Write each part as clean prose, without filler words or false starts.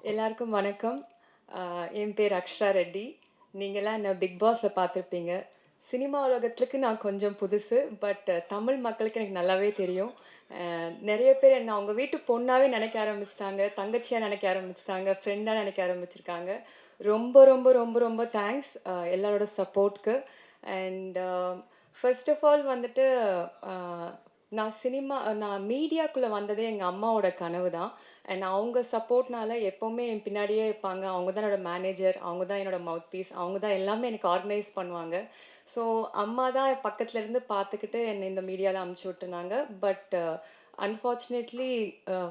எல்லாருக்கும் வணக்கம். என் பேர் அக்ஷரா ரெட்டி. நீங்கலாம் என்ன பிக் பாஸ்ல பார்த்துருப்பீங்க. சினிமா உலகத்துக்கு நான் கொஞ்சம் புதுசு. பட் தமிழ் மக்களுக்கு எனக்கு நல்லாவே தெரியும். நெறைய பேர் என்ன அவங்க வீட்டு பொண்ணாவே நெனைக்க ஆரம்பிச்சுட்டாங்க. தங்கச்சியா நெனைக்க ஆரம்பிச்சுட்டாங்க. ஃப்ரெண்டா நெனைக்க ஆரம்பிச்சிருக்காங்க. ரொம்ப, ரொம்ப, ரொம்ப, ரொம்ப தேங்க்ஸ் எல்லாரோட சப்போர்ட்க்கு. அண்ட் ஃபர்ஸ்ட் ஆஃப் ஆல் வந்துட்டு அ நான் மீடியாக்குள்ள வந்ததே எங்க அம்மாவோட கனவு தான். அண்ட் அவங்க சப்போர்ட்னால எப்பவுமே என் பின்னாடியே இருப்பாங்க. அவங்க தான் என்னோட மேனேஜர். அவங்க தான் என்னோட மவுத் பீஸ். அவங்க தான் எல்லாமே எனக்கு ஆர்கனைஸ் பண்ணுவாங்க. ஸோ அம்மா தான் பக்கத்துல இருந்து பார்த்துக்கிட்டு என்னை இந்த மீடியால அனுப்பிச்சு விட்டுருந்தாங்க. But unfortunately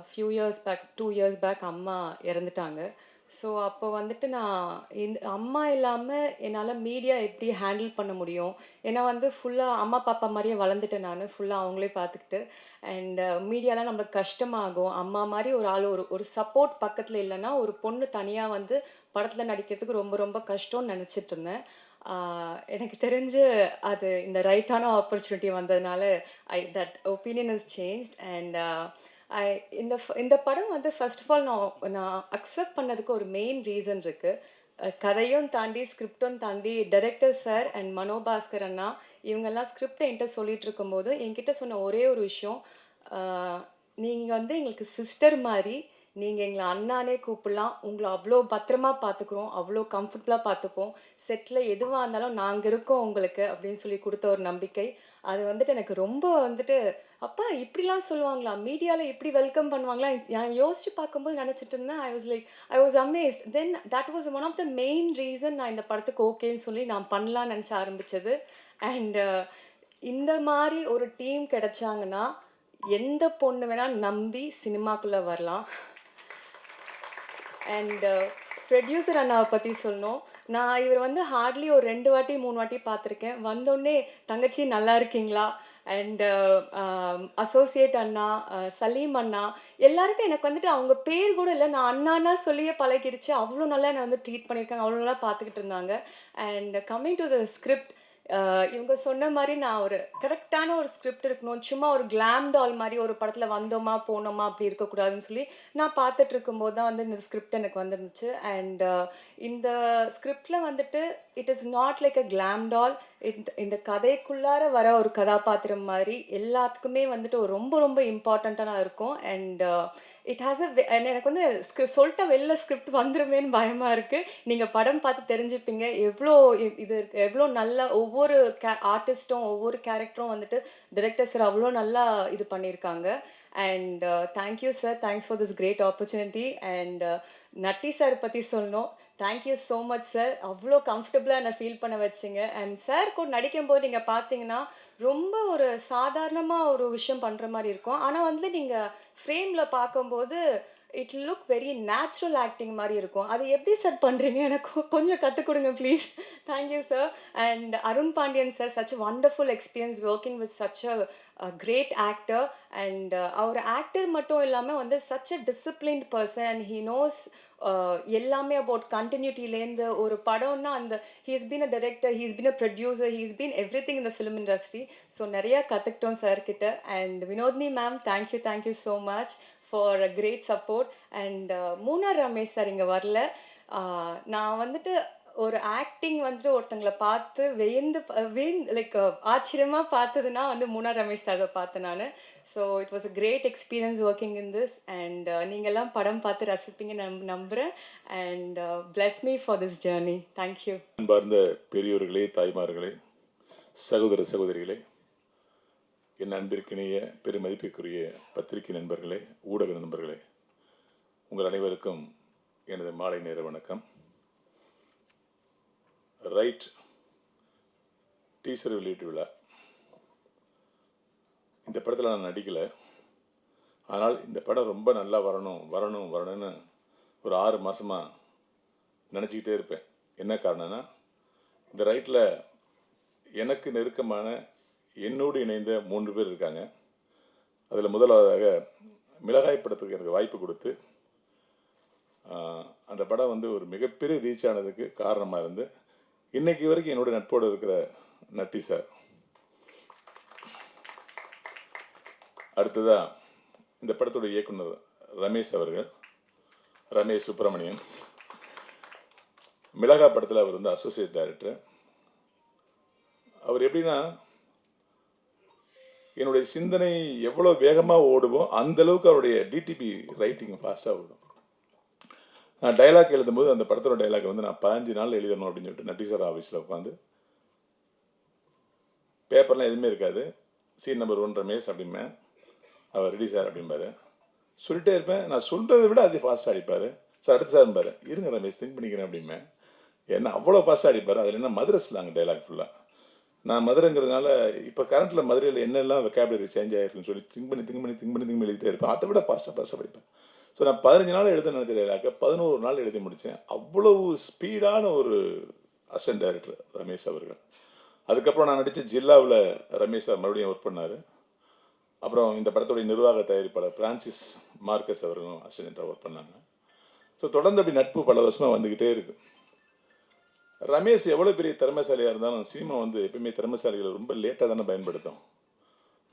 few years back 2 years back அம்மா இறந்துட்டாங்க. ஸோ அப்போ வந்துட்டு நான் இந்த அம்மா இல்லாம என்னால மீடியா எப்படி ஹேண்டில் பண்ண முடியும்? ஏன்னா வந்து ஃபுல்லா அம்மா, பாப்பா மாரியே வளர்ந்துட்டேன் நானு. ஃபுல்லா அவங்களே பார்த்துக்கிட்டு. அண்ட் மீடியாலாம் நம்மளுக்கு கஷ்டமாகும். அம்மா மாரி ஒரு ஆள் ஒரு ஒரு சப்போர்ட் பக்கத்துல இல்லன்னா, ஒரு பொண்ணு தனியா வந்து படத்துல நடிக்கிறதுக்கு ரொம்ப ரொம்ப கஷ்டம்னு நெனச்சிட்டுருந்தேன். ஆ எனக்கு தெரிஞ்சு அது இந்த ரைட்டான ஆப்பர்ச்சுனிட்டி வந்ததுனால, that opinion is changed and I இந்த படம் வந்து ஃபர்ஸ்ட் ஆஃப் ஆல் நான் அக்செப்ட் பண்ணதுக்கு ஒரு மெயின் ரீசன் இருக்கு. கதையும் தாண்டி, ஸ்கிரிப்டும் தாண்டி டைரக்டர் சார் அண்ட் மனோபாஸ்கர் அண்ணா இவங்கெல்லாம் ஸ்கிரிப்ட் என்கிட்ட சொல்லிட்டு இருக்கும்போது, என்கிட்ட சொன்ன ஒரே ஒரு விஷயம், "அ நீங்க வந்து எங்களுக்கு சிஸ்டர் மாரி. நீங்க எங்கள அண்ணான்னே கூப்பிடலாம். உங்கள அவ்ளோ பத்திரமா பார்த்துக்கிறோம். அவ்ளோ கம்ஃபர்டபுளா பார்த்துப்போம். செட்ல எதுவா இருந்தாலும் நாங்க இருக்கோம் உங்களுக்கு." அப்படின்னு சொல்லி குடுத்த ஒரு நம்பிக்கை. அது வந்துட்டு எனக்கு ரொம்ப வந்துட்டு, "அப்பா இப்படிலாம் சொல்லுவாங்களா? மீடியால இப்படி வெல்கம் பண்ணுவாங்களா?" நான் யோசிச்சு பார்க்கும்போது நெனச்சிட்டு இருந்தேன். I was amazed. Then that was one of the main reason நான் இந்த படத்துக்கு ஓகேன்னு சொல்லி நான் பண்ணலாம்னு நெனச்ச ஆரம்பிச்சது. அண்ட் இந்த மாரி ஒரு டீம் கிடைச்சாங்கன்னா, எந்த பொண்ணு வேணா நம்பி சினிமாக்குள்ள வரலாம். அண்ட் ப்ரொடியூசர் அண்ணாவ பத்தி சொல்லணும். நான் இவர வந்து ஹார்ட்லி ஒரு 2 வாட்டி, 3 வாட்டி பார்த்துருக்கேன். வந்தோனே, "தங்கச்சி நல்லா இருக்கீங்களா?" அண்ட் அசோசியேட் அண்ணா, சலீம் அண்ணா, எல்லாருமே எனக்கு வந்துட்டு அவங்க பேர் கூட இல்ல. நான் அண்ணான்னா சொல்லியே பழகிடுச்சு. அவ்ளோ நல்லா என்ன வந்து ட்ரீட் பண்ணியிருக்காங்க. அவ்ளோ நல்லா பார்த்துக்கிட்டு இருந்தாங்க. And coming to the script, இவங்க சொன்ன மாரி நான் ஒரு கரெக்ட்டான ஒரு ஸ்கிரிப்ட் இருக்கணும். சும்மா ஒரு கிளாம் டால் மாரி ஒரு படத்துல வந்தோமா, போனோமா அப்படி இருக்கக்கூடாதுன்னு சொல்லி, நான் பார்த்துட்டு இருக்கும்போது தான் வந்து இந்த ஸ்கிரிப்ட் எனக்கு வந்திருந்துச்சு. அண்ட் இந்த ஸ்கிரிப்ட்ல வந்துட்டு it is not like a glam doll. இந்த கதைக்குள்ளார வர ஒரு கதாபாத்திரம் மாரி எல்லாத்துக்குமே வந்துட்டு ஒரு ரொம்ப ரொம்ப இம்பார்ட்டன்ட்டா இருக்கும். அண்ட் இட் ஹாஸ் எனக்கு வந்து சொல்ட்டா வெளில ஸ்கிரிப்ட் வந்துருமேன்னு பயமா இருக்கு. நீங்க படம் பார்த்து தெரிஞ்சுப்பீங்க. இது எவ்ளோ நல்ல ஒவ்வொரு ஆர்டிஸ்ட்டும், ஒவ்வொரு கேரக்டரும் வந்துட்டு டைரக்டர் சார் அவ்ளோ நல்லா இது பண்ணியிருக்காங்க. And thank you sir. Thanks for this great opportunity. And Natty sir பத்தி சொல்லணும். Thank you so much sir. அவ்ளோ கம்ஃபர்டபுளா என்ன ஃபீல் பண்ண வச்சீங்க. அண்ட் சார் கூட நடிக்கும்போது நீங்க பார்த்தீங்கன்னா, ரொம்ப ஒரு சாதாரணமா ஒரு விஷயம் பண்ற மாரி இருக்கும். ஆனா வந்து நீங்க ஃப்ரேம்ல பார்க்கும்போது, it look very natural acting மாரி இருக்கும். அது எப்படி சார் பண்றீங்க? எனக்கு கொஞ்சம் கத்துக் குடுங்க please. Thank you sir. And Arun Pandian sir, such a wonderful experience working with such great actor. And அவர் ஆக்டர் மட்டும் இல்லாம வந்து such a disciplined person and he knows எல்லாமே அபவுட் கன்டினியூட்டிலேருந்து ஒரு படம்னா அந்த he has been a director, he has been a producer, he has been everything in the film industry. So நெறைய கத்துக்கிட்டோம் சார் கிட்ட. And Vinodhini ma'am, thank you so much for a great support. And Munnar Ramesh sir இங்க வரல. நான் வந்துட்டு ஒரு acting வந்துட்டு ஒருத்தங்கள பார்த்து வியந்து லைக் ஆச்சரியமா பார்த்ததுன்னா வந்து மூனார் ரமேஷ் சார பார்த்தேன் நானு. So it was a great experience working in this. And நீங்கலாம் படம் பார்த்து ரசிப்பீங்கன்னு நம்புறேன். And bless me for this journey. Thank you. அன்பார்ந்த பெரியோர்களே, தாய்மார்களே, சகோதர சகோதரிகளே, என் அன்பிற்கினிய பெருமதிப்பிற்குரிய பத்திரிகை நண்பர்களே, ஊடக நண்பர்களே, உங்கள் அனைவருக்கும் எனது மாலை நேர வணக்கம். ரைட் டீசர் வெளியீட்டு விழா. இந்த படத்தில் நான் நடிக்கலை. ஆனால் இந்த படம் ரொம்ப நல்லா வரணும்னு ஒரு 6 மாதமாக நினச்சிக்கிட்டே இருப்பேன். என்ன காரணம்னா, இந்த ரைட்டில் எனக்கு நெருக்கமான என்னோடு இணைந்த 3 பேர் இருக்காங்க. அதில் முதலாவதாக மிளகாய் படத்துக்கு எனக்கு வாய்ப்பு கொடுத்து அந்த படம் வந்து ஒரு மிகப்பெரிய ரீச் ஆனதுக்கு காரணமாக இருந்து இன்னைக்கு வரைக்கும் என்னோட நட்போடு இருக்கிற நட்டி சார். அடுத்ததாக இந்த படத்தோட இயக்குனர் ரமேஷ் அவர்கள். ரமேஷ் சுப்பிரமணியன். மிளகா படத்தில் அவர் வந்து அசோசியேட் டைரக்டர். அவர் எப்படின்னா, என்னுடைய சிந்தனை எவ்வளோ வேகமாக ஓடுமோ அந்தளவுக்கு அவருடைய டிடிபி ரைட்டிங் ஃபாஸ்ட்டாக ஓடும். நான் டைலாக் எழுதும்போது அந்த படத்தோட டைலாக் வந்து நான் 15 நாள் எழுதணும் அப்படின்னு சொல்லிட்டு நட்டி சார் ஆஃபீஸில் உட்காந்து, பேப்பர்லாம் எதுவுமே இருக்காது, சீன் நம்பர் 1 ரமேஷ் அப்படிம்பேன், அவர் ரெடி சார் அப்படிம்பாரு. சொல்லிட்டே இருப்பேன். நான் சொல்கிறத விட அது ஃபாஸ்ட்டாக அடிப்பார். சார் அடுத்து சார் பாரு, இருங்க ரமேஷ் திங்க் பண்ணிக்கிறேன் அப்படிம்பேன். ஏன்னா அவ்வளோ ஃபாஸ்ட்டாக அடிப்பார். அதில் என்ன மதுரை ஸ்லாங் டைலாக் ஃபுல்லாக. நான் மதுரைங்கிறதுனால இப்போ கரண்ட்டில் மதுரையில் என்னெல்லாம் வெக்காபுலரி சேஞ்ச் ஆகிருக்குன்னு சொல்லி திங்க் பண்ணி எழுதிட்டே இருப்பேன். அதை விட ஃபாஸ்ட்டாக படிப்பேன். ஸோ நான் 15 நாள் எழுத நினைச்ச டைலாக்க 11 நாள் எழுதி முடித்தேன். அவ்வளவு ஸ்பீடான ஒரு அசிஸ்டன்ட் டைரக்டர் ரமேஷ் அவர்கள். அதுக்கப்புறம் நான் நடித்த ஜில்லாவில் ரமேஷ் சார் மறுபடியும் ஒர்க் பண்ணார். அப்புறம் இந்த படத்துடைய நிர்வாக தயாரிப்பாளர் பிரான்சிஸ் மார்க்கஸ் அவர்களும் அசிஸ்டண்ட்டாக ஒர்க் பண்ணாங்க. ஸோ தொடர்ந்து அப்படி நட்பு பல வருஷமாக வந்துக்கிட்டே இருக்குது. ரமேஷ் எவ்வளோ பெரிய திறமைசாலியாக இருந்தாலும் சினிமா வந்து எப்பயுமே திறமைசாலிகளை ரொம்ப லேட்டாக தானே பயன்படுத்தும்.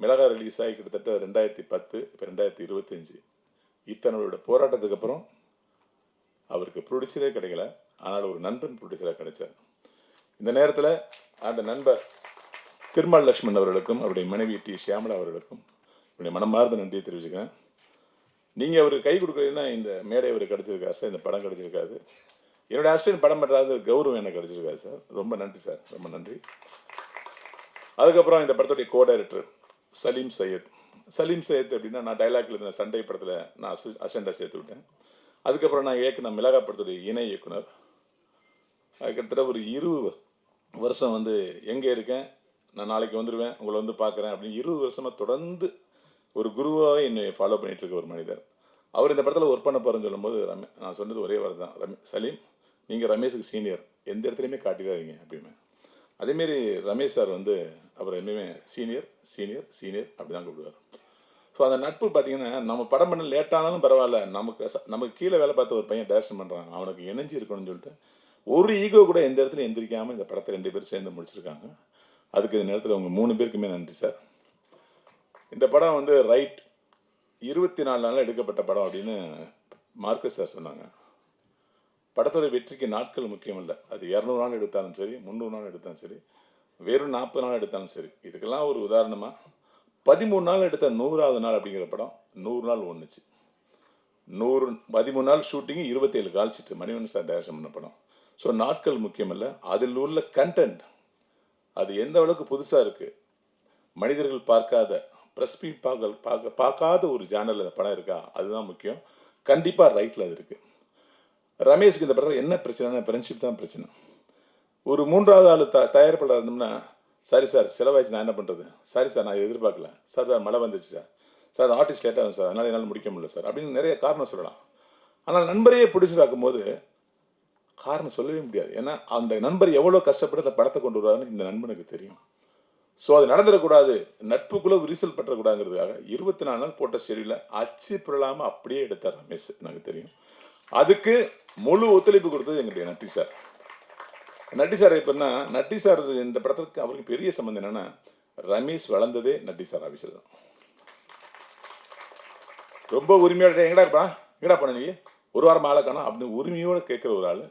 மிளகா ரிலீஸ் ஆகி கிட்டத்தட்ட 2010, இப்போ 2025. இத்தனோட போராட்டத்துக்கு அப்புறம் அவருக்கு ப்ரொடியூசரே கிடைக்கல. ஆனால் ஒரு நண்பன் ப்ரொடியூசராக கிடைச்சார். இந்த நேரத்தில் அந்த நண்பர் திருமால் லக்ஷ்மண் அவர்களுக்கும் அவருடைய மனைவி டி ஷியாமலா அவர்களுக்கும் என்னுடைய மனமார்ந்த நன்றியை தெரிவிச்சுக்கிறேன். நீங்கள் அவருக்கு கை கொடுக்கலன்னா இந்த மேடை அவருக்கு கிடச்சிருக்காரு சார், இந்த படம் கிடச்சிருக்காது. என்னுடைய அசிஸ்டன்ட் படம் பண்ணுறாது கௌரவம் எனக்கு கிடச்சிருக்காரு சார். ரொம்ப நன்றி சார், ரொம்ப நன்றி. அதுக்கப்புறம் இந்த படத்துடைய கோ டைரக்டர் சலீம் சையத். சலீம் சையத் அப்படின்னா, நான் டைலாக் எழுதின சண்டை படத்தில் நான் அசிஸ்டண்டாக சேர்த்து விட்டேன். அதுக்கப்புறம் நான் இயக்குன மிளகா படத்துடைய இணை இயக்குனர். கிட்டத்தட்ட ஒரு 20 வருஷம் வந்து எங்கே இருக்கேன், நான் நாளைக்கு வந்துடுவேன், உங்களை வந்து பார்க்குறேன் அப்படின்னு 20 வருஷமாக தொடர்ந்து ஒரு குருவாகவே என்னை ஃபாலோ பண்ணிகிட்டு இருக்க ஒரு மனிதர். அவர் இந்த படத்தில் ஒர்க் பண்ண போகிறேன்னு சொல்லும்போது நான் சொன்னது ஒரே வார்த்தை தான், சலீம் நீங்கள் ரமேஷுக்கு சீனியர், எந்த இடத்துலையுமே காட்டிடாதீங்க அப்படின்னு. அதேமாரி ரமேஷ் சார் வந்து அவர் எப்பவுமே சீனியர் சீனியர் சீனியர் அப்படி தான் கூப்பிடுவார். ஸோ அந்த நட்பு பார்த்தீங்கன்னா, நம்ம படம் பண்ண லேட்டானாலும் பரவாயில்ல, நமக்கு கீழே வேலை பார்த்த ஒரு பையன் டைரக்ஷன் பண்ணுறாங்க, அவனுக்கு இணைஞ்சி இருக்கணும்னு சொல்லிட்டு ஒரு ஈகோ கூட எந்த இடத்துல எந்திரிக்காமல் இந்த படத்தை 2 பேர் சேர்ந்து முடிச்சிருக்காங்க. அதுக்கு இந்த நேரத்தில் உங்கள் 3 பேருக்குமே நன்றி சார். இந்த படம் வந்து ரைட் 24 நாளில் எடுக்கப்பட்ட படம் அப்படின்னு மார்க்கஸ் சார் சொன்னாங்க. படத்தோட வெற்றிக்கு நாட்கள் முக்கியம் இல்லை. அது 200 நாள் எடுத்தாலும் சரி, 300 நாள் எடுத்தாலும் சரி, வெறும் 40 நாள் எடுத்தாலும் சரி. இதுக்கெல்லாம் ஒரு உதாரணமாக 13 நாள் எடுத்த 100வது நாள் அப்படிங்கிற படம் 100 நாள் ஒன்றுச்சு. 13 நாள் shooting, 27 call sheet Manivannan sir direction பண்ண படம். ஸோ நாட்கள் முக்கியம் இல்லை, அதில் உள்ள கண்டென்ட் அது எந்த அளவுக்கு புதுசாக இருக்குது, மனிதர்கள் பார்க்காத ப்ரெஸ் பீட் பார்க்காத ஒரு ஜானரில் அந்த படம் இருக்கா, அதுதான் முக்கியம். கண்டிப்பாக ரைட்டில் அது இருக்குது. ரமேஷுக்கு இந்த படத்தில் என்ன பிரச்சனைனா ஃப்ரெண்ட்ஷிப் தான் பிரச்சனை. ஒரு 3வது ஆள் தயாரிப்பாளர் இருந்தோம்னா, சரி சார் செலவாயிடுச்சு, நான் என்ன பண்ணுறது, சரி சார் நான் எதிர்பார்க்கல சார், மழை வந்துச்சு சார், சார் ஆர்டிஸ்ட் லேட் ஆகும் சார், அதனால் என்னால் முடிக்க முடியல சார் அப்படின்னு நிறைய காரணம் சொல்லலாம். ஆனால் நண்பரையே பிடிச்சிருக்கும் போது காரணம் சொல்லவே முடியாது. ஏன்னா அந்த நண்பர் எவ்வளோ கஷ்டப்பட்டு அந்த படத்தை கொண்டு வருவாருன்னு இந்த நண்பனுக்கு தெரியும். ஸோ அது நடந்துடக்கூடாது, நட்புக்குள்ளே விரிசல் பற்றக்கூடாதுங்கிறதுக்காக 24 நாள் போட்ட ஷெடியூலில் அச்சு புரளாமல் அப்படியே எடுத்தார் ரமேஷ், எனக்கு தெரியும். அதுக்கு முழு ஒத்துழைப்பு கொடுத்தது எங்களுடைய நட்டி சார். நட்டி சார் எப்படின்னா, நட்டி சார் இந்த படத்துக்கு அவருக்கு பெரிய சம்மந்தம் என்னென்னா, ரமேஷ் வளர்ந்ததே நட்டி சார் ஆஃபீஸில் தான். ரொம்ப உரிமையோட எங்கடா பண்ண நீ ஒரு வாரம் ஆளை காணும் அப்படின்னு உரிமையோடு கேட்குற ஒரு ஆள்.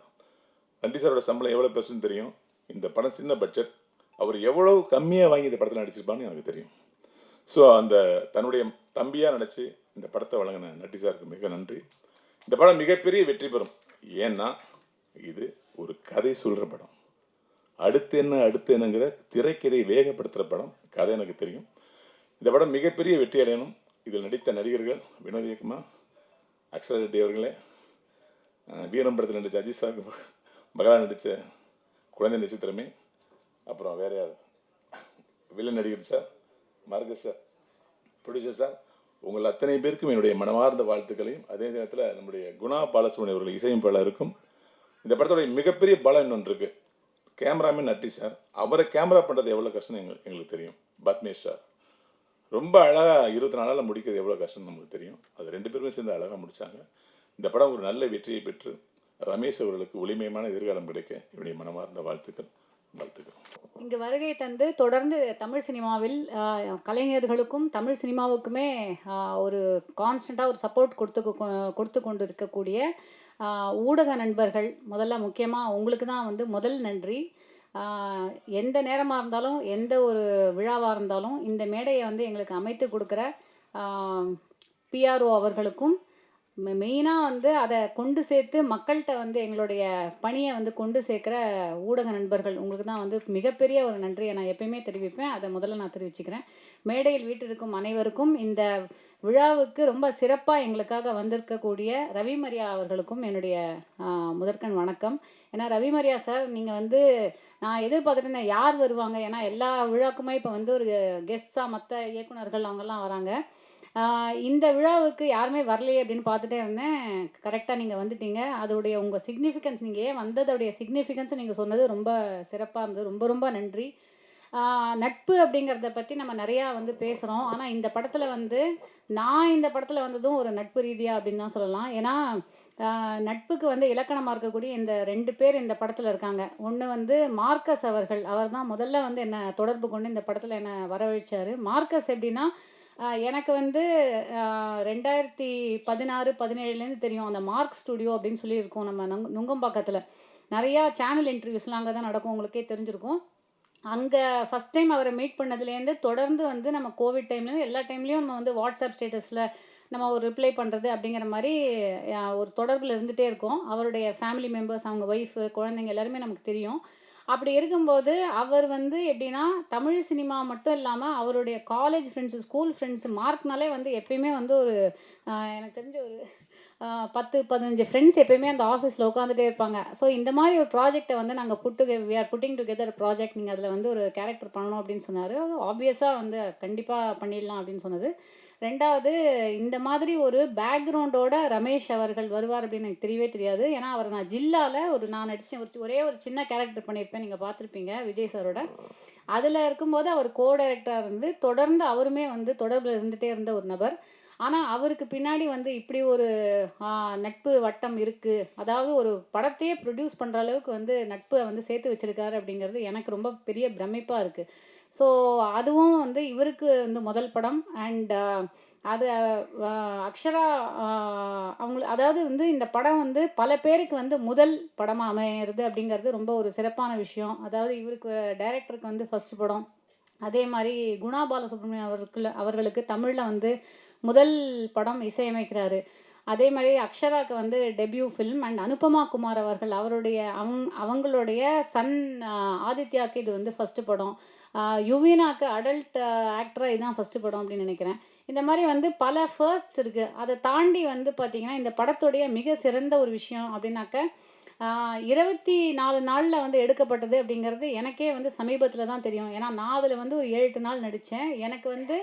நட்டி சாரோட சம்பளம் எவ்வளோ பெருசுன்னு தெரியும். இந்த படம் சின்ன பட்ஜெட், அவர் எவ்வளோ கம்மியாக வாங்கி இந்த படத்தில் நடிச்சிருப்பான்னு எனக்கு தெரியும். ஸோ அந்த தன்னுடைய தம்பியாக நினச்சி இந்த படத்தை வழங்கின நட்டி சாருக்கு மிக நன்றி. இந்த படம் மிகப்பெரிய வெற்றி பெறும். ஏன்னா இது ஒரு கதை சொல்கிற படம். அடுத்து என்னங்கிற திரைக்கதை வேகப்படுத்துகிற படம். கதை எனக்கு தெரியும். இந்த படம் மிகப்பெரிய வெற்றி அடையணும். இதில் நடித்த நடிகர்கள் வினோத் இயக்குமா, அக்ஷரா ரெட்டி அவர்களே, வீரம் படத்தில் நடித்த அஜித் சார் மகளா நடித்த குழந்தை நட்சத்திரமே, அப்புறம் வேற யார், வில்லன் நடிகர் sir, Marcus sir, producer sir, உங்கள் அத்தனை பேருக்கும் என்னுடைய மனமார்ந்த வாழ்த்துக்களையும், அதே நேரத்தில் நம்முடைய குணா பாலசுப்ரமணியம் அவர்கள் இசையமைப்பாளருக்கும். இந்த படத்தோடைய மிகப்பெரிய பலம் இன்னொன்று இருக்குது, கேமராமேன் நட்டி சார். அவரை கேமரா பண்ணுறது எவ்வளோ கஷ்டம் எங்களுக்கு தெரியும். பத்மேஷ் சார் ரொம்ப அழகாக 24 நாளில் முடிக்கிறது எவ்வளோ கஷ்டம்னு நமக்கு தெரியும். அது 2 பேருமே சேர்ந்து அழகாக முடித்தாங்க. இந்த படம் ஒரு நல்ல வெற்றியை பெற்று ரமேஷ் அவர்களுக்கு ஒளிமயமான எதிர்காலம் கிடைக்க என்னுடைய மனமார்ந்த வாழ்த்துக்கள். இங்கு வருகை தந்து தொடர்ந்து தமிழ் சினிமாவில் கலைஞர்களுக்கும் தமிழ் சினிமாவுக்குமே ஒரு கான்ஸ்டண்ட்டாக ஒரு சப்போர்ட் கொடுத்து கொண்டு இருக்கக்கூடிய ஊடக நண்பர்கள் முதல்ல முக்கியமாக உங்களுக்கு தான் வந்து முதல் நன்றி. எந்த நேரமாக இருந்தாலும் எந்த ஒரு விழாவாக இருந்தாலும் இந்த மேடையை வந்து எங்களுக்கு அமைத்து கொடுக்குற பிஆர்ஓ அவர்களுக்கும் மெயினாக வந்து அதை கொண்டு சேர்த்து மக்கள்கிட்ட வந்து எங்களுடைய பணியை வந்து கொண்டு சேர்க்குற ஊடக நண்பர்கள் உங்களுக்கு தான் வந்து மிகப்பெரிய ஒரு நன்றியை நான் எப்பயுமே தெரிவிப்பேன். அதை முதல்ல நான் தெரிவிச்சுக்கிறேன். மேடையில் வீட்டிற்கும் அனைவருக்கும் இந்த விழாவுக்கு ரொம்ப சிறப்பாக எங்களுக்காக வந்திருக்கக்கூடிய ரவிமரியா அவர்களுக்கும் என்னுடைய முதற்கண் வணக்கம். ஏன்னா ரவிமரியா சார் நீங்கள் வந்து நான் எதிர்பார்த்துட்டு இருந்தேன் யார் வருவாங்க, ஏன்னா எல்லா விழாக்குமே இப்போ வந்து ஒரு கெஸ்ட்ஸாக மற்ற இயக்குனர்கள் அவங்கெல்லாம் வராங்க. இந்த விழாவுக்கு யாருமே வரலையே அப்படின்னு பார்த்துட்டே இருந்தேன். கரெக்டாக நீங்கள் வந்துட்டீங்க. அதோடைய உங்கள் சிக்னிஃபிகன்ஸ், நீங்கள் ஏன் வந்ததோடைய சிக்னிஃபிகன்ஸும் நீங்கள் சொன்னது ரொம்ப சிறப்பாக இருந்தது. ரொம்ப ரொம்ப நன்றி. நட்பு அப்படிங்கிறத பற்றி நம்ம நிறையா வந்து பேசுகிறோம். ஆனால் இந்த படத்தில் வந்து நான் இந்த படத்தில் வந்ததும் ஒரு நட்பு ரீதியாக அப்படின்னு தான் சொல்லலாம். ஏன்னா நட்புக்கு வந்து இலக்கணமாக இருக்கக்கூடிய இந்த 2 பேர் இந்த படத்தில் இருக்காங்க. ஒன்று வந்து மார்க்கஸ் அவர்கள். அவர் தான் முதல்ல வந்து என்னை தொடர்பு கொண்டு இந்த படத்தில் என்னை வரவழைச்சார். மார்க்கஸ் எப்படின்னா எனக்கு வந்து 2016, 17லேருந்து தெரியும். அந்த மார்க் ஸ்டுடியோ அப்படின்னு சொல்லி இருக்கும் நம்ம நுங்கம்பாக்கத்தில். நிறையா சேனல் இன்டர்வியூஸ்லாம் அங்கே தான் நடக்கும், உங்களுக்கே தெரிஞ்சிருக்கும். அங்கே ஃபஸ்ட் டைம் அவரை மீட் பண்ணதுலேருந்து தொடர்ந்து வந்து நம்ம கோவிட் டைம்லேருந்து எல்லா டைம்லேயும் நம்ம வந்து வாட்ஸ்அப் ஸ்டேட்டஸில் நம்ம ஒரு ரிப்ளை பண்ணுறது அப்படிங்கிற மாதிரி ஒரு தொடர்பில் இருந்துகிட்டே இருக்கோம். அவருடைய ஃபேமிலி மெம்பர்ஸ், அவங்க ஒய்ஃபு, குழந்தைங்க எல்லாருமே நமக்கு தெரியும். அப்படி இருக்கும்போது அவர் வந்து எப்படின்னா தமிழ் சினிமா மட்டும் இல்லாமல் அவருடைய காலேஜ் ஃப்ரெண்ட்ஸு, ஸ்கூல் ஃப்ரெண்ட்ஸு, மார்க்னாலே வந்து எப்பயுமே வந்து ஒரு எனக்கு தெரிஞ்ச ஒரு 10, 15 ஃப்ரெண்ட்ஸ் எப்பயுமே அந்த ஆஃபீஸில் உட்காந்துட்டே இருப்பாங்க. ஸோ இந்த மாதிரி ஒரு ப்ராஜெக்டை வந்து நாங்கள் we are putting together project, நீங்கள் அதில் வந்து ஒரு கேரக்டர் பண்ணணும் அப்படின்னு சொன்னார். ஆப்வியஸாக வந்து கண்டிப்பாக பண்ணிடலாம் அப்படின்னு சொன்னது. 2வது, இந்த மாதிரி ஒரு பேக்ரவுண்டோட ரமேஷ் அவர்கள் வருவார் அப்படின்னு எனக்கு தெரியவே தெரியாது. ஏன்னா அவர் நான் ஜில்லாவில் நான் நடித்தேன், ஒரே ஒரு சின்ன கேரக்டர் பண்ணியிருப்பேன், நீங்கள் பார்த்துருப்பீங்க விஜய் சாரோட. அதில் இருக்கும்போது அவர் கோ டைரக்டராக இருந்து தொடர்ந்து அவருமே வந்து தொடர்பில் இருந்துகிட்டே இருந்த ஒரு நபர். ஆனால் அவருக்கு பின்னாடி வந்து இப்படி ஒரு நட்பு வட்டம் இருக்குது, அதாவது ஒரு படத்தையே ப்ரொடியூஸ் பண்ணுற அளவுக்கு வந்து நட்பை வந்து சேர்த்து வச்சுருக்காரு அப்படிங்கிறது எனக்கு ரொம்ப பெரிய பிரமிப்பாக இருக்குது. ஸோ அதுவும் வந்து இவருக்கு வந்து முதல் படம். அண்ட் அது அக்ஷரா அதாவது வந்து இந்த படம் வந்து பல பேருக்கு வந்து முதல் படமாக அமையிறது அப்படிங்கிறது ரொம்ப ஒரு சிறப்பான விஷயம். அதாவது இவருக்கு டைரக்டருக்கு வந்து ஃபஸ்ட்டு படம். அதே மாதிரி குணா பாலசுப்ரமணியம் அவர்களுக்கு தமிழில் வந்து முதல் படம் இசையமைக்கிறாரு. அதே மாதிரி அக்ஷராவுக்கு வந்து debut film. And Anupama Kumar அவர்கள் அவங்களுடைய சன் ஆதித்யாவுக்கு இது வந்து ஃபஸ்ட்டு படம். யுவீனாக்கு அடல்ட் ஆக்டராக இதுதான் ஃபஸ்ட்டு படம் அப்படின்னு நினைக்கிறேன். இந்த மாதிரி வந்து பல ஃபர்ஸ்ட்ஸ் இருக்குது. அதை தாண்டி வந்து பார்த்திங்கன்னா இந்த படத்துடைய மிக சிறந்த ஒரு விஷயம் அப்படின்னாக்க 24 நாளில் வந்து எடுக்கப்பட்டது அப்படிங்கிறது எனக்கே வந்து சமீபத்தில் தான் தெரியும். ஏன்னா நான் அதில் வந்து ஒரு 7-8 நாள் நடித்தேன். எனக்கு வந்து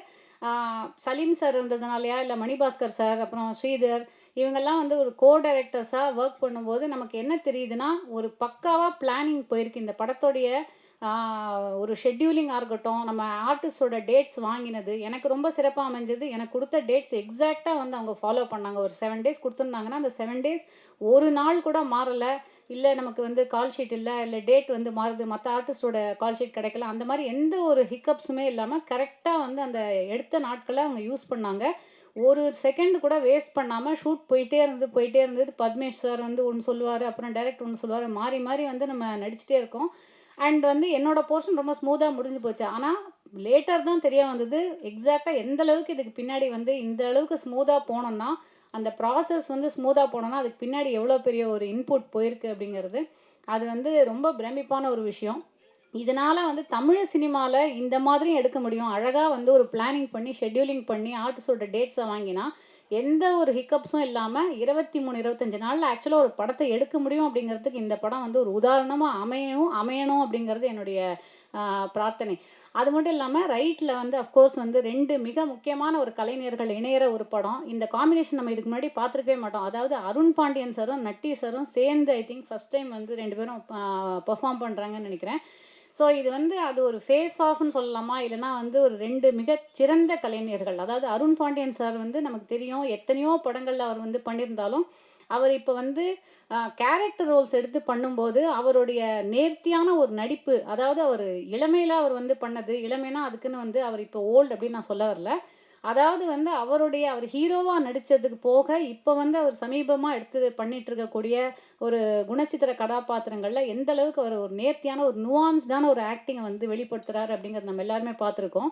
சலீம் சார் இருந்ததுனாலையா இல்லை மணிபாஸ்கர் சார், அப்புறம் ஸ்ரீதர், இவங்கெல்லாம் வந்து ஒரு கோ டைரக்டர்ஸாக ஒர்க் பண்ணும்போது நமக்கு என்ன தெரியுதுன்னா ஒரு பக்காவாக பிளானிங் போயிருக்கு. இந்த படத்தோடைய ஒரு ஷெட்யூலிங்காக இருக்கட்டும், நம்ம ஆர்டிஸ்டோட டேட்ஸ் வாங்கினது எனக்கு ரொம்ப சிறப்பாக அமைஞ்சது. எனக்கு கொடுத்த டேட்ஸ் எக்ஸாக்டாக வந்து அவங்க ஃபாலோ பண்ணாங்க. ஒரு 7 டேஸ் கொடுத்துருந்தாங்கன்னா அந்த 7 டேஸ் ஒரு நாள் கூட மாறலை. இல்லை நமக்கு வந்து கால் ஷீட் இல்லை டேட் வந்து மாறுது, மற்ற ஆர்டிஸ்டோட கால் ஷீட் கிடைக்கல, அந்த மாதிரி எந்த ஒரு ஹிக்கப்ஸுமே இல்லாமல் கரெக்டாக வந்து அந்த எடுத்த நாட்களை அவங்க யூஸ் பண்ணாங்க. ஒரு செகண்ட் கூட வேஸ்ட் பண்ணாமல் ஷூட் போயிட்டே இருந்தது. பத்மேஷ் சார் வந்து ஒன்று சொல்லுவார், அப்புறம் டைரக்டர் ஒன்று சொல்லுவார், மாறி மாறி வந்து நம்ம நடிச்சிட்டே இருக்கோம். அண்ட் வந்து என்னோடய போர்ஷன் ரொம்ப ஸ்மூத்தாக முடிஞ்சு போச்சு. ஆனால் லேட்டர் தான் தெரிய வந்தது எக்ஸாக்டாக எந்த அளவுக்கு இதுக்கு பின்னாடி வந்து இந்த அளவுக்கு ஸ்மூத்தாக போனோம்னா, அந்த ப்ராசஸ் வந்து ஸ்மூத்தாக போனோன்னா அதுக்கு பின்னாடி எவ்வளோ பெரிய ஒரு இன்புட் போயிருக்கு அப்படிங்கிறது அது வந்து ரொம்ப பிரமிப்பான ஒரு விஷயம். இதனால் வந்து தமிழ் சினிமாவில் இந்த மாதிரியும் எடுக்க முடியும். அழகாக வந்து ஒரு பிளானிங் பண்ணி ஷெட்யூலிங் பண்ணி ஆர்டிஸ்டோட டேட்ஸை வாங்கினா எந்த ஒரு ஹிக்கப்ஸும் இல்லாமல் 23-25 நாளில் ஆக்சுவலாக ஒரு படத்தை எடுக்க முடியும் அப்படிங்கிறதுக்கு இந்த படம் வந்து ஒரு உதாரணமாக அமையணும் அப்படிங்கிறது என்னுடைய பிரார்த்தனை. அது மட்டும் இல்லாமல் ரைட்டில் வந்து அஃப்கோர்ஸ் வந்து 2 மிக முக்கியமான ஒரு கலைஞர்கள் இணையிற ஒரு படம். இந்த காம்பினேஷன் நம்ம இதுக்கு முன்னாடி பார்த்துருக்கவே மாட்டோம். அதாவது அருண் பாண்டியன் சாரும் நட்டி சாரும் சேர்ந்து ஐ திங்க் ஃபஸ்ட் டைம் வந்து 2 பேரும் பெர்ஃபார்ம் பண்ணுறாங்கன்னு நினைக்கிறேன். ஸோ இது வந்து அது ஒரு ஃபேஸ் ஆஃப்னு சொல்லலாமா, இல்லைனா வந்து ஒரு 2 மிகச்சிறந்த கலைஞர்கள். அதாவது அருண் பாண்டியன் சார் வந்து நமக்கு தெரியும் எத்தனையோ படங்களில் அவர் வந்து பண்ணியிருந்தாலும் அவர் இப்போ வந்து கேரக்டர் ரோல்ஸ் எடுத்து பண்ணும்போது அவருடைய நேர்த்தியான ஒரு நடிப்பு, அதாவது அவர் இளமையில் அவர் வந்து பண்ணது, இளமைனா அதுக்குன்னு வந்து அவர் இப்போ ஓல்டு அப்படின்னு நான் சொல்ல வரல, அதாவது வந்து அவர் ஹீரோவா நடிச்சதுக்கு போக, இப்ப வந்து அவர் சமீபமா எடுத்து பண்ணிட்டு இருக்கக்கூடிய ஒரு குணச்சித்திர கதாபாத்திரங்கள்ல எந்த அளவுக்கு அவர் ஒரு நேர்த்தியான, ஒரு நுவான்ஸ்டான ஒரு ஆக்டிங்க வந்து வெளிப்படுத்துறாரு அப்படிங்கிறது நம்ம எல்லாருமே பார்த்துருக்கோம்.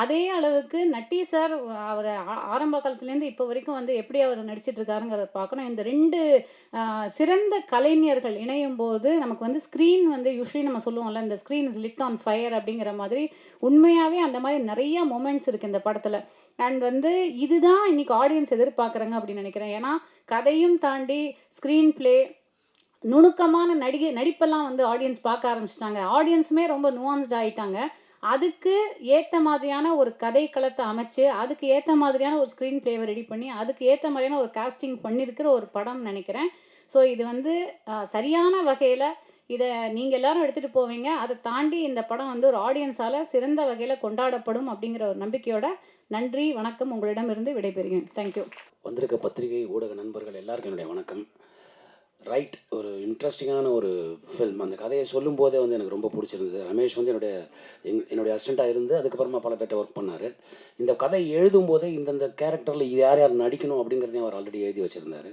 அதே அளவுக்கு நட்டி சார் அவர ஆரம்ப காலத்துலேருந்து இப்போ வரைக்கும் வந்து எப்படி அவர் நடிச்சிட்டு இருக்காருங்கிறத பார்க்கணும். இந்த 2 சிறந்த கலைஞர்கள் இணையும்போது நமக்கு வந்து ஸ்க்ரீன் வந்து யூசுவலி நம்ம சொல்லுவோம்ல, இந்த screen is lit on fire அப்படிங்கிற மாதிரி உண்மையாவே அந்த மாதிரி நெறைய மொமெண்ட்ஸ் இருக்கு இந்த படத்துல. அண்ட் வந்து இதுதான் இன்னைக்கு ஆடியன்ஸ் எதிர்பார்க்குறாங்க அப்படின்னு நினைக்கிறேன். ஏன்னா, கதையும் தாண்டி ஸ்க்ரீன் ப்ளே, நுணுக்கமான நடிப்பெல்லாம் வந்து ஆடியன்ஸ் பார்க்க ஆரம்பிச்சுட்டாங்க. ஆடியன்ஸுமே ரொம்ப நுவான்ஸ்ட் ஆயிட்டாங்க. அதுக்கு ஏத்த மாதிரியான ஒரு கதைக்களத்த அமைச்சு, அதுக்கு ஏத்த மாதிரியான ஒரு ஸ்க்ரீன் ப்ளேவ ரெடி பண்ணி, அதுக்கு ஏத்த மாதிரியான ஒரு காஸ்டிங் பண்ணியிருக்கிற ஒரு படம்னு நெனைக்கிறேன். ஸோ இது வந்து சரியான வகையில இத நீங்க எல்லாரும் எடுத்துட்டு போவீங்க. அத தாண்டி இந்த படம் வந்து ஒரு ஆடியன்ஸால சிறந்த வகையில கொண்டாடப்படும் அப்படிங்கிற ஒரு நம்பிக்கையோட, நன்றி, வணக்கம். உங்களிடமிருந்து விடைபெறுகிறேன். Thank you. வந்திருக்க பத்திரிகை ஊடக நண்பர்கள் எல்லாருக்கும் என்னுடைய வணக்கம். ரைட், ஒரு இன்ட்ரெஸ்டிங்கான ஒரு ஃபில்ம். அந்த கதையை சொல்லும்போதே வந்து எனக்கு ரொம்ப பிடிச்சிருந்தது. ரமேஷ் வந்து என்னுடைய அசிஸ்டண்ட்டாக இருந்து அதுக்கப்புறமா பல பேர்ட்ட ஒர்க் பண்ணார். இந்த கதை எழுதும்போதே இந்தந்த கேரக்டரில் யார் யார் நடிக்கணும் அப்படிங்கிறதையும் அவர் ஆல்ரெடி எழுதி வச்சுருந்தார்.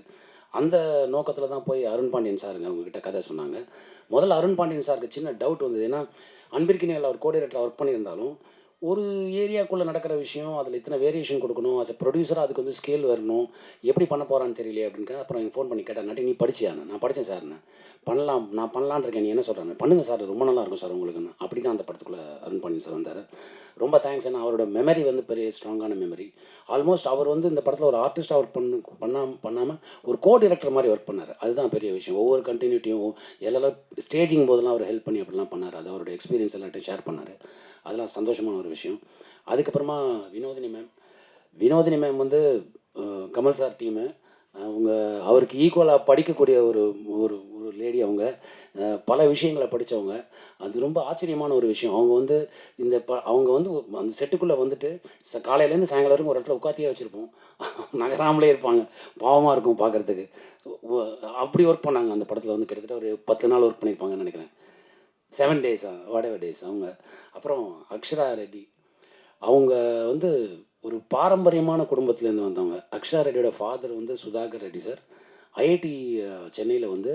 அந்த நோக்கத்தில் தான் போய் அருண் பாண்டியன் சாருங்க அவங்ககிட்ட கதை சொன்னாங்க. முதல்ல அருண் பாண்டியன் சாருக்கு சின்ன டவுட் வந்தது. ஏன்னா அன்பிற்கினியால் அவர் கோஆர்டினேட்டராக ஒர்க் பண்ணியிருந்தாலும் ஒரு ஏரியாக்குள்ளே நடக்கிற விஷயம், அதில் இத்தனை வேரியேஷன் கொடுக்கணும், அஸ் எ ப்ரொடியூசராக அதுக்கு வந்து ஸ்கேல் வரணும், எப்படி பண்ண போகிறான்னு தெரியலையே அப்படின்னு. அப்புறம் எனக்கு ஃபோன் பண்ணி கேட்டேன், நட்டி நீ படிச்சியான்னு. நான் படித்தேன் சார்ண்ணே. நான் பண்ணலான்னு இருக்கேன், நீ என்ன சொல்கிறேன்? பண்ணுங்கள் சார், ரொம்ப நல்லா இருக்கும் சார் உங்களுக்குன்னு. அப்படி தான் அந்த படத்துக்குள்ளே அருண் பாண்டியன் சார் வந்தார். ரொம்ப தேங்க்ஸ். ஏன்னா அவரோட மெமரி வந்து பெரிய ஸ்ட்ராங்கான மெமரி. ஆல்மோஸ்ட் அவர் வந்து இந்த படத்தில் ஒரு ஆர்டிஸ்ட்டாக ஒர்க் பண்ணாமல் ஒரு கோ டைரக்டர் மாதிரி ஒர்க் பண்ணார். அதுதான் பெரிய விஷயம். ஒவ்வொரு கண்டினியூட்டியும் எல்லாம் ஸ்டேஜிங் போதெல்லாம் அவர் ஹெல்ப் பண்ணி அப்படிலாம் பண்ணார். அது அவரோட எக்ஸ்பீரியன்ஸ் எல்லாத்தையும் ஷேர் பண்ணார். அதெல்லாம் சந்தோஷமான ஒரு விஷயம். அதுக்கப்புறமா வினோதினி மேம் வந்து கமல் சார் டீமு. அவருக்கு ஈக்குவலாக படிக்கக்கூடிய ஒரு ஒரு ஒரு லேடி. அவங்க பல விஷயங்களை படித்தவங்க. அது ரொம்ப ஆச்சரியமான ஒரு விஷயம். அவங்க வந்து அவங்க வந்து அந்த செட்டுக்குள்ளே வந்துட்டு காலையிலேருந்து சாயங்காலம் வரைக்கும் ஒரு இடத்துல உட்காத்தியே வச்சுருப்போம். நகராமலே இருப்பாங்க. பாவமாக இருக்கும் பார்க்குறதுக்கு. அப்படி ஒர்க் பண்ணாங்க அந்த படத்தில். வந்து கிட்டத்தட்ட ஒரு 10 நாள் ஒர்க் பண்ணியிருப்பாங்கன்னு நினைக்கிறேன். 7 டேஸா வாடெவர் டேஸ் அவங்க. அப்புறம் அக்ஷரா ரெட்டி, அவங்க வந்து ஒரு பாரம்பரியமான குடும்பத்துலேருந்து வந்தவங்க. அக்ஷரா ரெட்டியோட ஃபாதர் வந்து சுதாகர் ரெட்டி சார். ஐஐடி சென்னையில் வந்து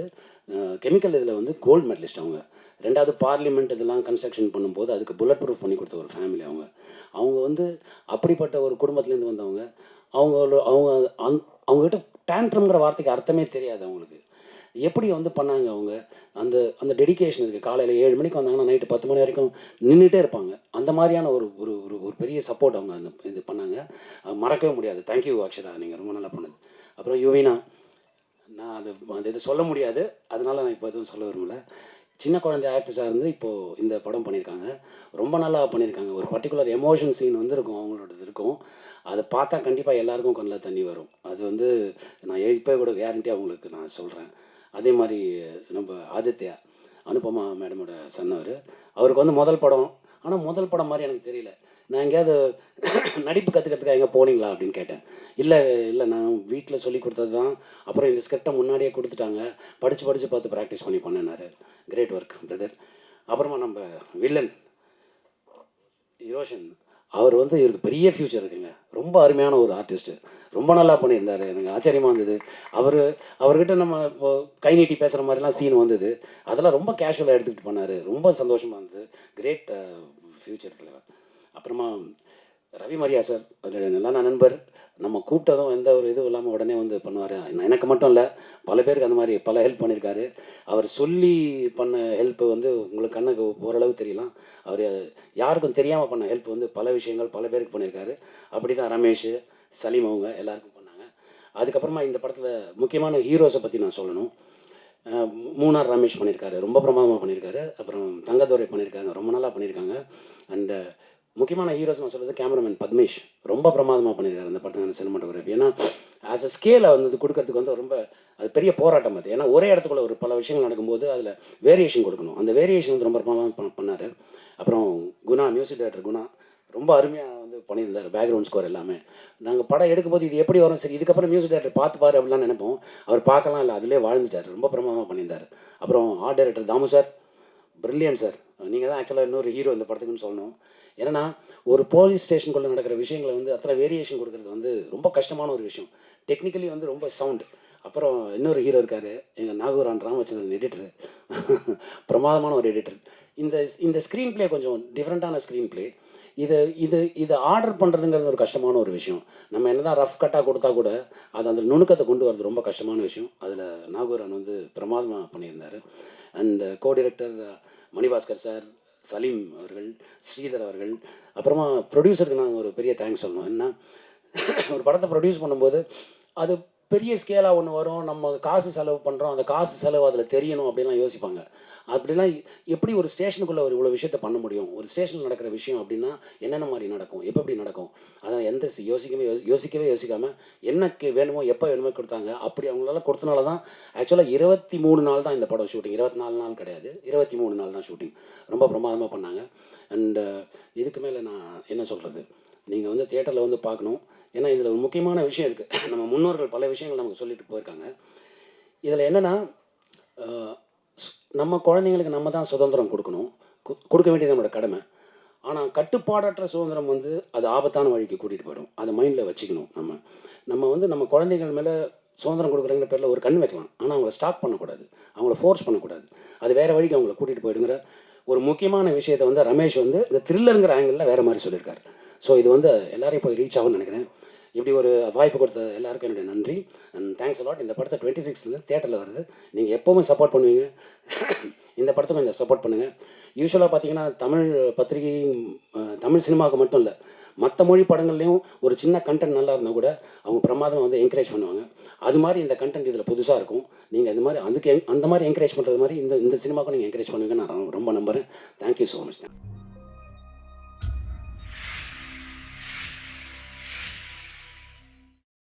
கெமிக்கல் இதில் வந்து கோல்டு மெடலிஸ்ட் அவங்க. 2வது பார்லிமெண்ட் இதெல்லாம் கன்ஸ்ட்ரக்ஷன் பண்ணும்போது அதுக்கு புல்லட் ப்ரூஃப் பண்ணி கொடுத்த ஒரு ஃபேமிலி அவங்க. அவங்க வந்து அப்படிப்பட்ட ஒரு குடும்பத்துலேருந்து வந்தவங்க. அவங்க அவங்ககிட்ட டேண்ட்ரம்ங்கிற வார்த்தைக்கு அர்த்தமே தெரியாது அவங்களுக்கு. எப்படி வந்து பண்ணாங்க அவங்க? அந்த அந்த டெடிகேஷன் இருக்குது. காலையில் 7 மணிக்கு வந்தாங்கன்னா நைட்டு 10 மணி வரைக்கும் நின்றுட்டே இருப்பாங்க. அந்த மாதிரியான ஒரு ஒரு ஒரு ஒரு பெரிய சப்போர்ட் அவங்க இது பண்ணாங்க. மறக்கவே முடியாது. தேங்க்யூ அக்ஷரா, நீங்கள் ரொம்ப நல்லா பண்ணது. அப்புறம் யுவீனா, நான் அந்த இது சொல்ல முடியாது, அதனால நான் இப்போ எதுவும் சொல்ல விரும்பல. சின்ன குழந்தை ஆக்டர்ஸாக இருந்து இப்போது இந்த படம் பண்ணியிருக்காங்க. ரொம்ப நல்லா பண்ணியிருக்காங்க. ஒரு பர்டிகுலர் எமோஷன் சீன் வந்து இருக்கும், அவங்களோடது இருக்கும். அதை பார்த்தா கண்டிப்பாக எல்லாருக்கும் கண்ணில் தண்ணி வரும். அது வந்து நான் இப்போ கூட கேரண்டியாக அவங்களுக்கு நான் சொல்கிறேன். அதே மாதிரி நம்ம ஆதித்யா, அனுபமா மேடமோட சன் அவருக்கு வந்து முதல் படம். ஆனால் முதல் படம் மாதிரி எனக்கு தெரியல. நான் எங்கேயாவது நடிப்பு கற்றுக்கிறதுக்காக எங்கே போனீங்களா அப்படின்னு கேட்டேன். இல்லை நான் வீட்டில் சொல்லி கொடுத்தது தான். அப்புறம் இந்த ஸ்கிரிப்டை முன்னாடியே கொடுத்துட்டாங்க, படித்து பார்த்து ப்ராக்டிஸ் பண்ணி பண்ணேன்னாரு. Great work brother. அப்புறமா நம்ம வில்லன் ரோஷன், அவர் வந்து இவருக்கு பெரிய ஃப்யூச்சர் இருக்குங்க. ரொம்ப அருமையான ஒரு ஆர்டிஸ்ட்டு. ரொம்ப நல்லா பண்ணியிருந்தார். எனக்கு ஆச்சரியமாக இருந்தது. அவர்கிட்ட நம்ம இப்போ கை நீட்டி பேசுகிற மாதிரிலாம் சீன் வந்தது. அதெல்லாம் ரொம்ப கேஷுவலாக எடுத்துக்கிட்டு பண்ணார். ரொம்ப சந்தோஷமாக இருந்தது. கிரேட் ஃப்யூச்சர் தலைவர். அப்புறமா ரவி மரியா சார், நல்ல நண்பர். நம்ம கூப்பிட்டதும் எந்த ஒரு இதுவும் இல்லாமல் உடனே வந்து பண்ணுவார். எனக்கு மட்டும் இல்லை, பல பேருக்கு அந்த மாதிரி பல ஹெல்ப் பண்ணியிருக்காரு. அவர் சொல்லி பண்ண ஹெல்ப்பு வந்து உங்களுக்கு கண்ணுக்கு ஓரளவு தெரியலாம். அவர் யாருக்கும் தெரியாமல் பண்ண ஹெல்ப் வந்து பல விஷயங்கள் பல பேருக்கு பண்ணியிருக்காரு. அப்படி தான் ரமேஷ், சலீம் அவங்க எல்லாருக்கும் பண்ணாங்க. அதுக்கப்புறமா இந்த படத்தில் முக்கியமான ஹீரோஸை பற்றி நான் சொல்லணும். மூணார் ரமேஷ் பண்ணியிருக்காரு, ரொம்ப பிரமாதமாக பண்ணியிருக்காரு. அப்புறம் தங்கதுரை பண்ணியிருக்காங்க, ரொம்ப நல்லா பண்ணியிருக்காங்க. அண்டு முக்கியமான ஹீரோஸ் நான் சொல்கிறது கேமராமேன் பத்மேஷ், ரொம்ப பிரமாதமாக பண்ணியிருக்காரு அந்த படத்துக்கான சினிமாட்டோகிராஃபி. ஏன்னா ஆஸ் அ ஸ்கேலை வந்து கொடுக்கறதுக்கு வந்து ரொம்ப அது பெரிய போராட்டம் அது. ஏன்னா ஒரே இடத்துக்குள்ள ஒரு பல விஷயங்கள் நடக்கும்போது அதில் வேரியேஷன் கொடுக்கணும். அந்த வேரியேஷன் வந்து ரொம்ப பிரமாதமாக பண்ணார். அப்புறம் குணா, மியூசிக் டைரக்டர் குணா, ரொம்ப அருமையாக வந்து பண்ணியிருந்தார். பேக்ரவுண்ட் ஸ்கோர் எல்லாமே. நாங்கள் படம் எடுக்கும்போது இது எப்படி வரும், சரி இதுக்கப்புறம் மியூசிக் டைரக்டர் பார்த்துப்பார் அப்படிலாம் நினைப்போம். அவர் பார்க்கலாம் இல்லை, அதிலே வாழ்ந்துட்டார். ரொம்ப பிரமாதமாக பண்ணியிருந்தார். அப்புறம் art director Damu sir, brilliant sir. நீங்கள் தான் ஆக்சுவலாக இன்னொரு ஹீரோ இந்த படத்துக்குன்னு சொல்லணும். ஏன்னா ஒரு போலீஸ் ஸ்டேஷனுக்குள்ளே நடக்கிற விஷயங்களை வந்து அத்தனை வேரியேஷன் கொடுக்குறது வந்து ரொம்ப கஷ்டமான ஒரு விஷயம். டெக்னிக்கலி வந்து ரொம்ப சவுண்ட். அப்புறம் இன்னொரு ஹீரோ இருக்கார், எங்கள் நாகூரான் ராமச்சந்திரன் எடிட்டர். பிரமாதமான ஒரு எடிட்டர். இந்த இந்த ஸ்க்ரீன் ப்ளே கொஞ்சம் டிஃப்ரெண்ட்டான ஸ்க்ரீன் ப்ளே. இதை ஆர்டர் பண்ணுறதுங்கிறது ஒரு கஷ்டமான ஒரு விஷயம். நம்ம என்ன தான் ரஃப் கட்டாக கொடுத்தா கூட அது அந்த நுணுக்கத்தை கொண்டு வரது ரொம்ப கஷ்டமான விஷயம். அதில் நாகூரான் வந்து பிரமாதமாக பண்ணியிருந்தார். And co director Manibhaskar sir, Saleem அவர்கள், ஸ்ரீதர் அவர்கள், அப்புறமா ப்ரொடியூசருக்கு நான் ஒரு பெரிய தேங்க்ஸ் சொல்லணும். என்ன ஒரு படத்தை ப்ரொடியூஸ் பண்ணும்போது அது பெரிய ஸ்கேலாக ஒன்று வரும், நம்ம காசு செலவு பண்ணுறோம், அந்த காசு செலவு அதில் தெரியணும் அப்படிலாம் யோசிப்பாங்க. அப்படிலாம் எப்படி ஒரு ஸ்டேஷனுக்குள்ளே ஒரு இவ்வளோ விஷயத்தை பண்ண முடியும்? ஒரு ஸ்டேஷனில் நடக்கிற விஷயம் அப்படின்னா என்னென்ன மாதிரி நடக்கும், எப்போ எப்படி நடக்கும், அதான் எந்த யோசிக்கவே யோசிக்காமல் என்னக்கு வேணுமோ எப்போ வேணுமோ கொடுத்தாங்க. அப்படி அவங்களால கொடுத்தனால தான் ஆக்சுவலாக 23 நாள் தான் இந்த படம் ஷூட்டிங். 24 நாள் கிடையாது, 23 நாள் தான் ஷூட்டிங். ரொம்ப பிரமாதமாக பண்ணாங்க. அண்டு இதுக்கு மேலே நான் என்ன சொல்கிறது, நீங்கள் வந்து தியேட்டரில் வந்து பார்க்கணும். ஏன்னா இதில் ஒரு முக்கியமான விஷயம் இருக்குது. நம்ம முன்னோர்கள் பல விஷயங்கள் நமக்கு சொல்லிட்டு போயிருக்காங்க. இதில் என்னென்னா, நம்ம குழந்தைங்களுக்கு நம்ம தான் சுதந்திரம் கொடுக்கணும், கொடுக்க வேண்டியது நம்மளோட கடமை. ஆனால் கட்டுப்பாடற்ற சுதந்திரம் வந்து அது ஆபத்தான வழிக்கு கூட்டிகிட்டு போயிடும். அதை மைண்டில் வச்சுக்கணும். நம்ம வந்து நம்ம குழந்தைகள் மேலே சுதந்திரம் கொடுக்குறங்கிற பேரில் ஒரு கண் வைக்கலாம், ஆனால் அவங்கள ஸ்டாப் பண்ணக்கூடாது, அவங்கள ஃபோர்ஸ் பண்ணக்கூடாது. அது வேறு வழிக்கு அவங்கள கூட்டிகிட்டு போயிடுங்கிற ஒரு முக்கியமான விஷயத்தை வந்து ரமேஷ் வந்து இந்த த்ரில்லருங்கிற ஆங்கிளில் வேறு மாதிரி சொல்லியிருக்காரு. ஸோ இது வந்து எல்லாரையும் போய் ரீச் ஆகும்னு நினைக்கிறேன். இப்படி ஒரு வாய்ப்பு கொடுத்த எல்லாருக்கும் என்னுடைய நன்றி அண்ட் தேங்க்ஸ் அலாட். இந்த படத்தை 26 தியேட்டரில் வருது. நீங்கள் எப்போவுமே சப்போர்ட் பண்ணுவீங்க, இந்த படத்துக்கும் இந்த சப்போர்ட் பண்ணுங்கள். யூஸ்வலாக பார்த்தீங்கன்னா தமிழ் பத்திரிகை, தமிழ் சினிமாவுக்கு மட்டும் இல்லை, மற்ற மொழி படங்கள்லேயும் ஒரு சின்ன கண்டென்ட் நல்லா இருந்தால் கூட அவங்க பிரமாதமாக வந்து என்கரேஜ் பண்ணுவாங்க. அது மாதிரி இந்த கண்டென்ட் இதில் புதுசாக இருக்கும். நீங்கள் இந்த மாதிரி அந்த மாதிரி என்கரேஜ் பண்ணுறது மாதிரி இந்த சினிமாவுக்கும் நீங்கள் என்கரேஜ் பண்ணுவீங்கன்னு நான் ரொம்ப நம்புகிறேன். Thank you so much.